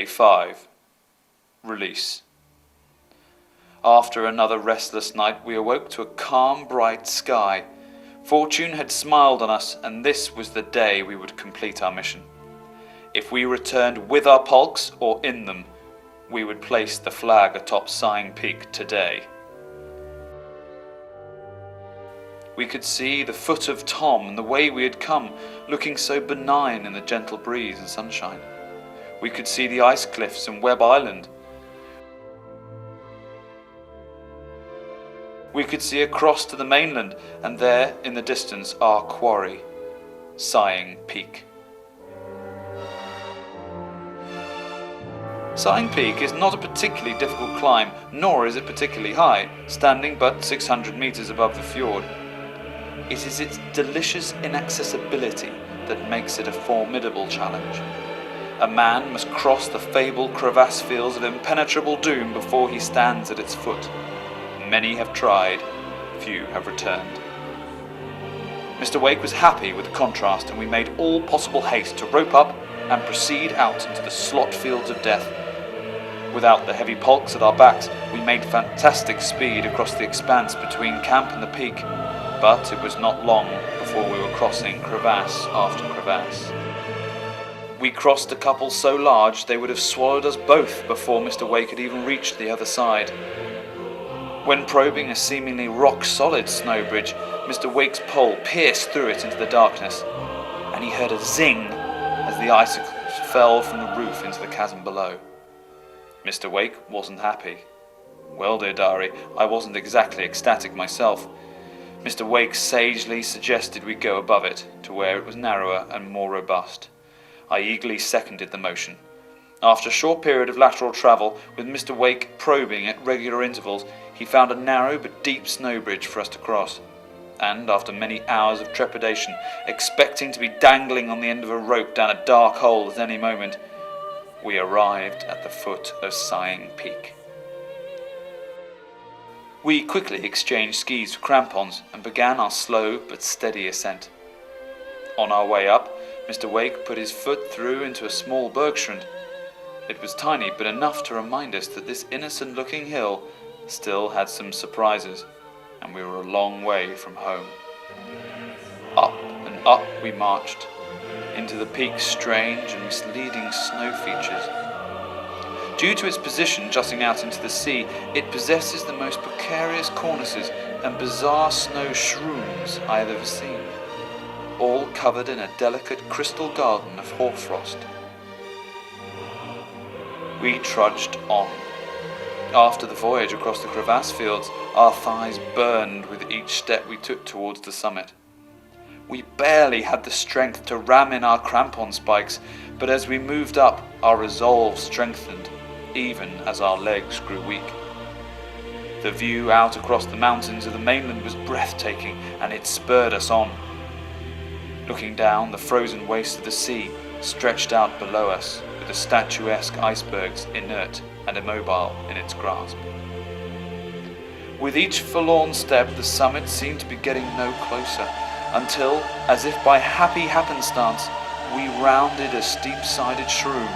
5. Release. After another restless night, we awoke to a calm, bright sky. Fortune had smiled on us, and this was the day we would complete our mission. If we returned with our polks or in them, we would place the flag atop Sighing Peak today. We could see the foot of Tom and the way we had come, looking so benign in the gentle breeze and sunshine. We could see the ice cliffs and Webb Island. We could see across to the mainland, and there in the distance our quarry, Sighing Peak. Sighing Peak is not a particularly difficult climb, nor is it particularly high, standing but 600 metres above the fjord. It is its delicious inaccessibility that makes it a formidable challenge. A man must cross the fabled crevasse fields of impenetrable doom before he stands at its foot. Many have tried, few have returned. Mr. Wake was happy with the contrast, and we made all possible haste to rope up and proceed out into the slot fields of death. Without the heavy polks at our backs, we made fantastic speed across the expanse between camp and the peak, but it was not long before we were crossing crevasse after crevasse. We crossed a couple so large they would have swallowed us both before Mr. Wake had even reached the other side. When probing a seemingly rock-solid snow bridge, Mr. Wake's pole pierced through it into the darkness, and he heard a zing as the icicles fell from the roof into the chasm below. Mr. Wake wasn't happy. Well, dear diary, I wasn't exactly ecstatic myself. Mr. Wake sagely suggested we go above it, to where it was narrower and more robust. I eagerly seconded the motion. After a short period of lateral travel, with Mr. Wake probing at regular intervals, he found a narrow but deep snow bridge for us to cross. And after many hours of trepidation, expecting to be dangling on the end of a rope down a dark hole at any moment, we arrived at the foot of Sighing Peak. We quickly exchanged skis for crampons and began our slow but steady ascent. On our way up, Mr. Wake put his foot through into a small bergschrund. It was tiny, but enough to remind us that this innocent-looking hill still had some surprises, and we were a long way from home. Up and up we marched, into the peak's strange and misleading snow features. Due to its position jutting out into the sea, it possesses the most precarious cornices and bizarre snow shrooms I have ever seen, all covered in a delicate crystal garden of hoarfrost. We trudged on. After the voyage across the crevasse fields, our thighs burned with each step we took towards the summit. We barely had the strength to ram in our crampon spikes, but as we moved up, our resolve strengthened, even as our legs grew weak. The view out across the mountains of the mainland was breathtaking, and it spurred us on. Looking down, the frozen waste of the sea stretched out below us, with the statuesque icebergs inert and immobile in its grasp. With each forlorn step, the summit seemed to be getting no closer, until, as if by happy happenstance, we rounded a steep-sided shroom,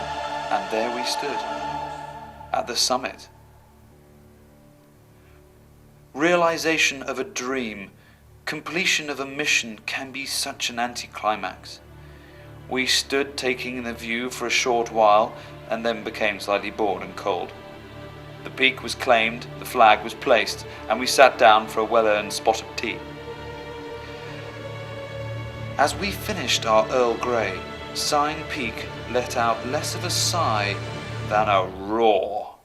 and there we stood, at the summit. Realization of a dream, completion of a mission can be such an anticlimax. We stood taking in the view for a short while, and then became slightly bored and cold. The peak was claimed, the flag was placed, and we sat down for a well-earned spot of tea. As we finished our Earl Grey, Sighing Peak let out less of a sigh than a roar.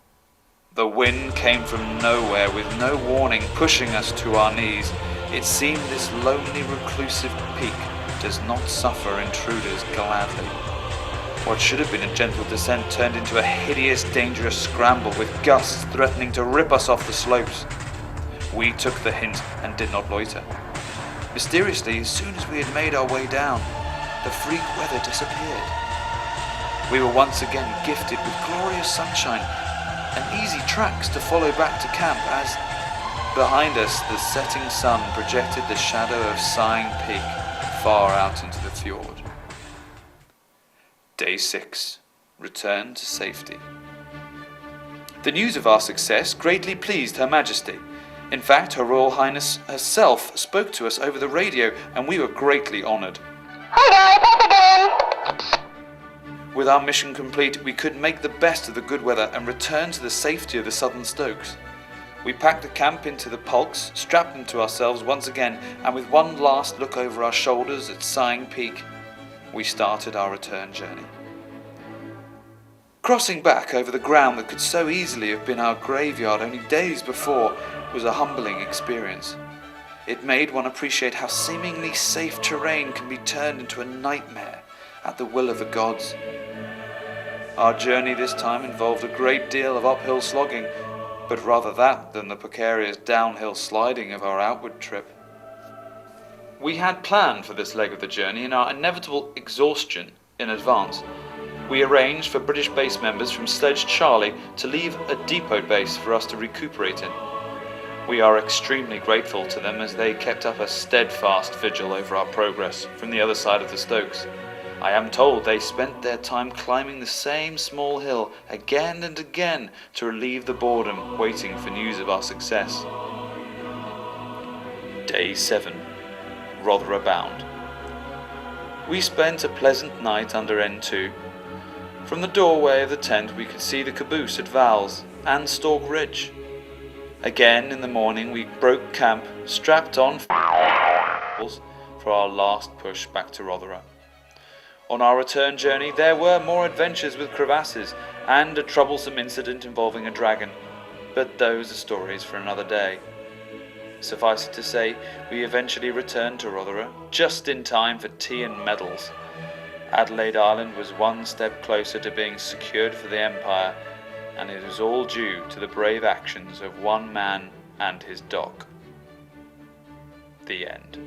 The wind came from nowhere with no warning, pushing us to our knees. It seemed this lonely, reclusive peak does not suffer intruders gladly. What should have been a gentle descent turned into a hideous, dangerous scramble with gusts threatening to rip us off the slopes. We took the hint and did not loiter. Mysteriously, as soon as we had made our way down, the freak weather disappeared. We were once again gifted with glorious sunshine and easy tracks to follow back to camp as, behind us, the setting sun projected the shadow of Sighing Peak far out into the fjord. Day 6. returned to safety. The news of our success greatly pleased Her Majesty. In fact, Her Royal Highness herself spoke to us over the radio, and we were greatly honoured. Hey guys, up again! With our mission complete, we could make the best of the good weather and return to the safety of the southern Stokes. We packed the camp into the pulks, strapped them to ourselves once again, and with one last look over our shoulders at Sighing Peak, we started our return journey. Crossing back over the ground that could so easily have been our graveyard only days before was a humbling experience. It made one appreciate how seemingly safe terrain can be turned into a nightmare at the will of the gods. Our journey this time involved a great deal of uphill slogging, but rather that than the precarious downhill sliding of our outward trip. We had planned for this leg of the journey and our inevitable exhaustion in advance. We arranged for British base members from Sledge Charlie to leave a depot base for us to recuperate in. We are extremely grateful to them as they kept up a steadfast vigil over our progress from the other side of the Stokes. I am told they spent their time climbing the same small hill again and again to relieve the boredom waiting for news of our success. Day 7. Rotherham bound. We spent a pleasant night under N2. From the doorway of the tent we could see the caboose at Val's and Stork Ridge. Again in the morning we broke camp, strapped on for our last push back to Rotherham. On our return journey there were more adventures with crevasses and a troublesome incident involving a dragon, but those are stories for another day. Suffice it to say, we eventually returned to Rotherham just in time for tea and medals. Adelaide Island was one step closer to being secured for the Empire, and it was all due to the brave actions of one man and his dog. The end.